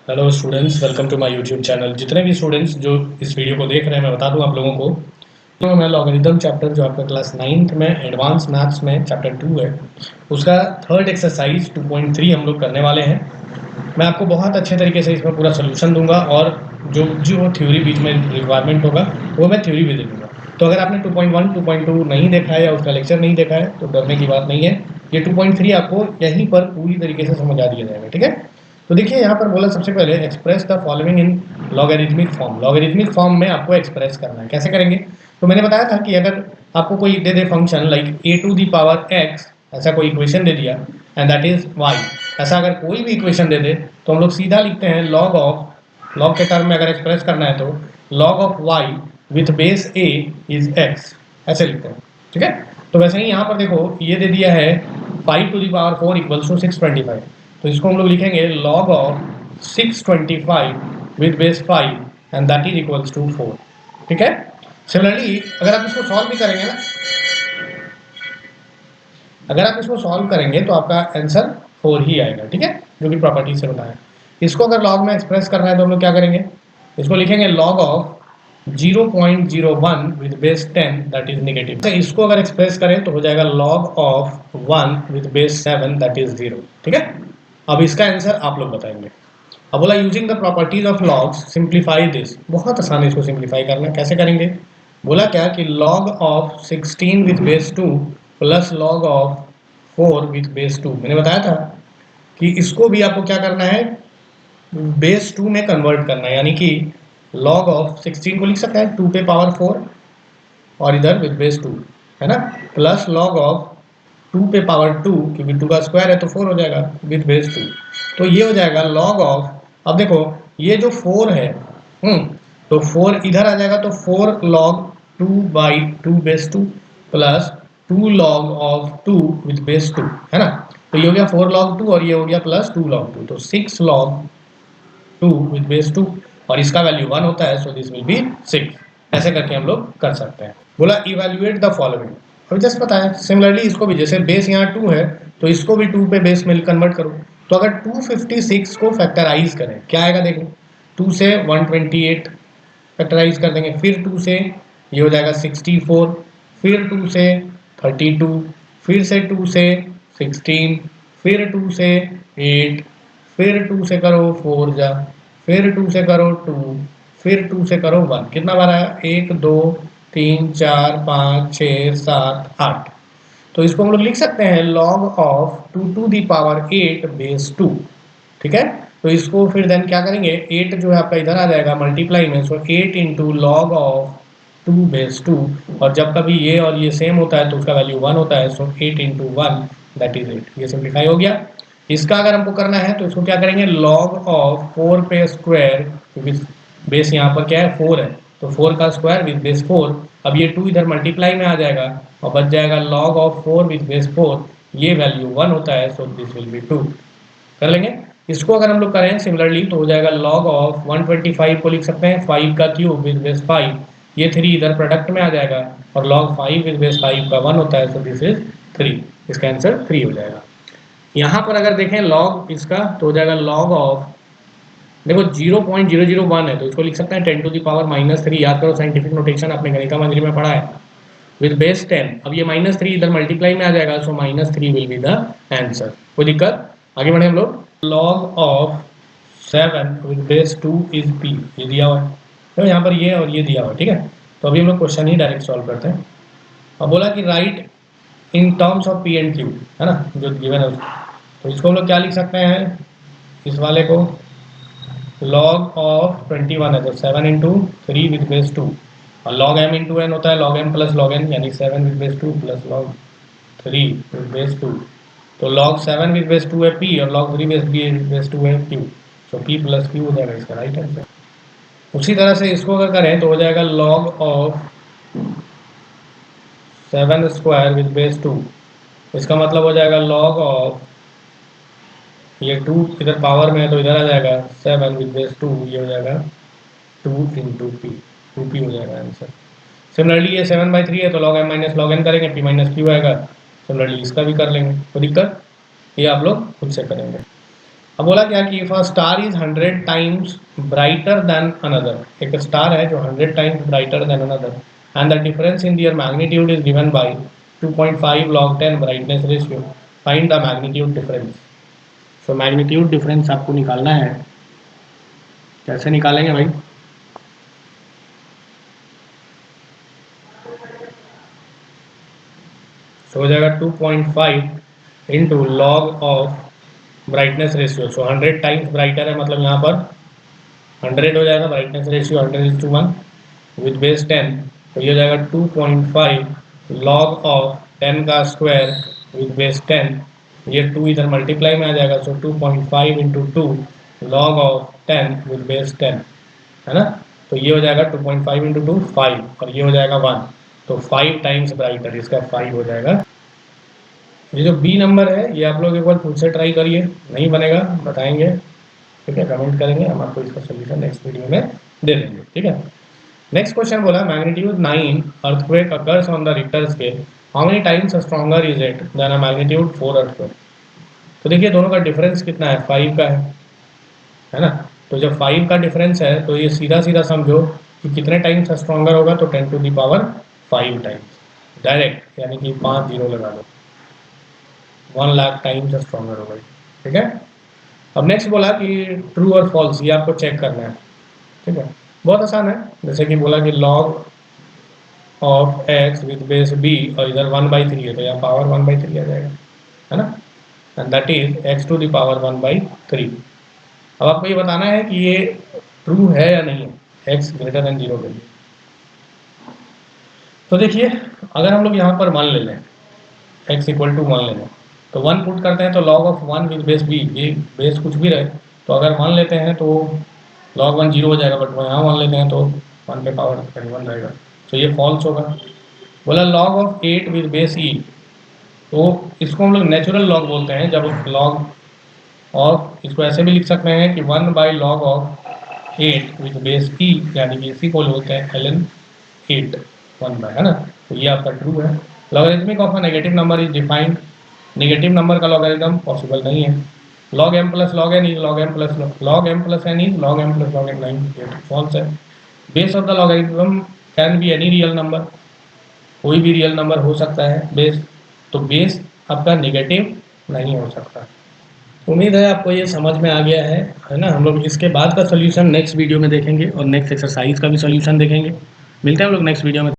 Hello students, welcome to my YouTube channel. जितने भी students जो इस वीडियो को देख रहे हैं, मैं बता दूं आप लोगों को, तो मैं लॉगरिथम चैप्टर जो आपका क्लास 9th में एडवांस मैथ्स में चैप्टर 2 है, उसका थर्ड एक्सरसाइज 2.3 हम लोग करने वाले हैं। मैं आपको बहुत अच्छे तरीके से इसमें पूरा सोल्यूशन दूंगा और जो जो थ्योरी बीच में रिक्वायरमेंट होगा वो मैं थ्योरी भी दे दूंगा। तो अगर आपने 2.1 2.2 नहीं देखा है या उसका लेक्चर नहीं देखा है तो डरने की बात नहीं है। ये 2.3 आपको यहीं पर पूरी तरीके से समझा दिया जाएगा, ठीक है। तो देखिए यहाँ पर बोला सबसे पहले express the following in logarithmic form. Logarithmic form में आपको एक्सप्रेस करना है। कैसे करेंगे? तो मैंने बताया था कि अगर आपको कोई दे दे function like A to the power X, ऐसा कोई इक्वेशन दे दिया एंड दैट इज वाई, ऐसा अगर कोई भी इक्वेशन दे दे तो हम लोग सीधा लिखते हैं लॉग के टर्म में अगर एक्सप्रेस करना है तो log of y with base a is x, ऐसे लिखते हैं, ठीक है। तो वैसे ही यहाँ पर देखो ये दे दिया है 5 to the power 4 equals to 625, तो इसको हम लोग लिखेंगे log of 625 with base 5 and that is equals to 4, ठीक है। सिमिलरली अगर आप इसको सॉल्व भी करेंगे ना, अगर आप इसको सॉल्व करेंगे तो आपका आंसर 4 ही आएगा, ठीक है, जो कि प्रॉपर्टी से बताया। इसको अगर लॉग में एक्सप्रेस करना है तो हम लोग क्या करेंगे, इसको लिखेंगे log of 0.01 with base 10 that is negative. तो इसको अगर एक्सप्रेस करें तो हो जाएगा log of 1 with base 7 that is 0, ठीक है। अब इसका आंसर आप लोग बताएंगे। अब बोला using the properties of logs simplify this. बहुत आसान है इसको सिंप्लीफाई करना। कैसे करेंगे? बोला क्या कि log of 16 with base 2 plus log of 4 with base 2। मैंने बताया था कि इसको भी आपको क्या करना है, बेस 2 में कन्वर्ट करना है, यानी कि log ऑफ 16 को लिख सकते हैं 2 पे पावर 4 और इधर विथ बेस 2, है ना, प्लस log ऑफ 2 पे पावर 2, क्योंकि 2 का स्क्वायर है तो 4 हो जाएगा विथ बेस 2। तो ये हो जाएगा log ऑफ, अब देखो ये जो 4 है, तो 4 इधर आ जाएगा तो 4 log 2 by 2 base 2 plus 2 log of 2 with base 2, है ना। तो ये हो गया 4 log 2 और ये हो गया प्लस 2 log 2, तो 6 log 2 विथ बेस 2 और इसका वैल्यू 1 होता है, सो दिस विल बी 6। ऐसे करके हम लोग कर सकते हैं। बोला इवैल्यूएट द फॉलोइंग। अभी जस्ट बताया सिमिलरली इसको भी, जैसे बेस यहाँ 2 है तो इसको भी 2 पे बेस में कन्वर्ट करो। तो अगर 256 को फैक्टराइज करें क्या आएगा देखो, 2 से 128 फैक्टराइज कर देंगे, फिर 2 से ये हो जाएगा 64, फिर 2 से 32, फिर से 2 से 16, फिर 2 से 8, फिर 2 से करो 4 जा, फिर 2 से करो 2, फिर 2 से करो 1। कितना बार आया? 1 2 3 4 5 6 7 8। तो इसको हम लोग लिख सकते हैं log of 2 to the power 8 base 2, ठीक है। तो इसको फिर देन क्या करेंगे, 8 जो है आपका इधर आ जाएगा मल्टीप्लाई में, सो 8 इंटू लॉग ऑफ 2 बेस 2, और जब कभी ये और ये सेम होता है तो उसका वैल्यू 1 होता है, सो 8 इंटू 1 दैट इज 8। ये सिंप्लीफाई हो गया। इसका अगर हमको करना है तो इसको क्या करेंगे, log ऑफ 4 पे स्क्वायर, क्योंकि बेस यहाँ पर क्या है 4 है, तो 4 का स्क्वायर विद बेस 4। अब ये 2 इधर मल्टीप्लाई में आ जाएगा और बच जाएगा log ऑफ 4 विद बेस 4, ये वैल्यू 1 होता है, सो दिस विल बी 2। कर लेंगे। इसको अगर हम लोग करें सिमिलरली तो हो जाएगा log ऑफ 125 को लिख सकते हैं 5 का क्यूब विद बेस 5, ये 3 इधर प्रोडक्ट में आ जाएगा और log 5 विद बेस 5 का 1 होता है, सो दिस इज 3। इसका आंसर 3 हो जाएगा। यहाँ पर अगर देखें log इसका तो हो जाएगा log ऑफ, देखो 0.001 है तो इसको लिख सकते हैं 10 टू दी पावर -3। याद करो साइंटिफिक नोटेशन आपने गणिता मंजरी में पढ़ा है, विद बेस 10। अब ये -3 इधर मल्टीप्लाई में आ जाएगा, सो -3 विल बी द आंसर। कोई दिक्कत? आगे बढ़े हम लोग। log of 7 with base 2 is p, ये दिया हुआ है, तो यहाँ पर ये और ये दिया हुआ है, ठीक है। तो अभी हम लोग क्वेश्चन ही डायरेक्ट सॉल्व करते हैं। अब बोला कि right in terms of p and q, है ना, जो गिवन है उसको। तो इसको हम लोग क्या लिख सकते हैं, इस वाले को log ऑफ 21 है तो 7 इंटू 3 विद बेस 2, और log m इंटू n होता है log m plus log n, यानी 7 with base 2 plus log 3 with base 2। तो log 7 विद बेस 2 है p और log 3 बेस 2 है q, तो p प्लस q हो जाएगा इसका राइट आंसर। उसी तरह से इसको अगर करें तो हो जाएगा log of 7 square with base 2, इसका मतलब हो जाएगा log ऑफ, ये 2 इधर पावर में है तो इधर आ जाएगा 7 विद बेस 2, ये हो जाएगा 2 इंटू पी, 2p हो जाएगा आंसर। सिमिलरली ये 7/3 है तो log m minus log n करेंगे, p माइनस q आएगा। सिमिलरली इसका भी कर लेंगे, कोई दिक्कत? ये आप लोग खुद से करेंगे। अब बोला क्या कि if a star is 100 times brighter than another, एक स्टार है जो 100 times brighter than another and the difference in their magnitude is given by 2.5 log 10 brightness ratio, find the magnitude difference. So magnitude difference आपको निकालना है। कैसे निकालेंगे भाई? तो हो जाएगा 2.5 into log of brightness ratio. So 100 times brighter है, मतलब यहाँ पर 100 हो जाएगा ब्राइटनेस रेशियो 100:1 विद बेस 10, तो ये हो जाएगा 2.5 लॉग ऑफ 10 का स्क्वायर विद बेस 10, ये 2 इधर मल्टीप्लाई में आ जाएगा, सो 2.5 into 2 log of 10 with base 10, है ना। तो ये हो जाएगा 2.5 इंटू 2 5, और ये हो जाएगा 1, तो 5 टाइम्स ब्राइटर, इसका 5 हो जाएगा। ये जो बी नंबर है ये आप लोग एक बार खुद से ट्राई करिए, नहीं बनेगा बताएंगे, ठीक है, कमेंट करेंगे, हम आपको इसका सोल्यूशन नेक्स्ट वीडियो में दे देंगे, ठीक है। नेक्स्ट क्वेश्चन बोला magnitude 9 earthquake occurs on the Richter scale, how many times stronger is it than a magnitude 4 earthquake. तो देखिए दोनों का डिफरेंस कितना है, 5 का है ना। तो जब 5 का डिफरेंस है तो ये सीधा सीधा समझो कि कितने टाइम्स स्ट्रॉन्गर होगा, तो 10⁵ टाइम्स डायरेक्ट, यानी कि 5 जीरो लगा लो, 1,00,000 टाइम्स स्ट्रॉन्गर होगा, ठीक है। अब नेक्स्ट बोला कि ट्रू और फॉल्स, ये आपको चेक करना है, ठीक है। बहुत आसान है, जैसे कि बोला कि log of x with base b, और इधर 1/3 है तो यहाँ पावर 1/3 आ जाएगा, है ना, and that is x to the power 1/3। अब आपको ये बताना है कि ये ट्रू है या नहीं है एक्स ग्रेटर देन 0 के लिए। तो देखिए अगर हम लोग यहाँ पर मान ले लें एक्स इक्वल टू 1 ले लें, तो 1 पुट करते हैं तो log of 1 with base b, ये बेस कुछ भी रहे, तो अगर 1 लेते हैं तो लॉग 1 0 हो जाएगा, बट यहाँ 1 लेते हैं तो 1 पे पावर 1 रहेगा, तो ये फॉल्स होगा। बोला लॉग ऑफ 8 विद बेस ई, तो इसको हम लोग नेचुरल लॉग बोलते हैं, जब लॉग ऑफ, इसको ऐसे भी लिख सकते हैं कि 1/log ऑफ 8 विद बेस ई, यानी कि इसी को बोलते हैं ln 8 1/, है ना। तो ये आपका ट्रू है। Logarithmic of a negative number is defined, negative number का लॉगरिथम पॉसिबल नहीं है। log m plus log n is log m plus log m plus n is log m plus log n 9, ये false है। Base of the logarithm can be any real number, कोई भी real number हो सकता है base, तो base आपका negative नहीं हो सकता। उम्मीद है आपको ये समझ में आ गया है ना। हम लोग इसके बाद का सोल्यूशन नेक्स्ट वीडियो में देखेंगे और नेक्स्ट एक्सरसाइज का भी सोल्यूशन देखेंगे। मिलते हैं हम लोग नेक्स्ट वीडियो में।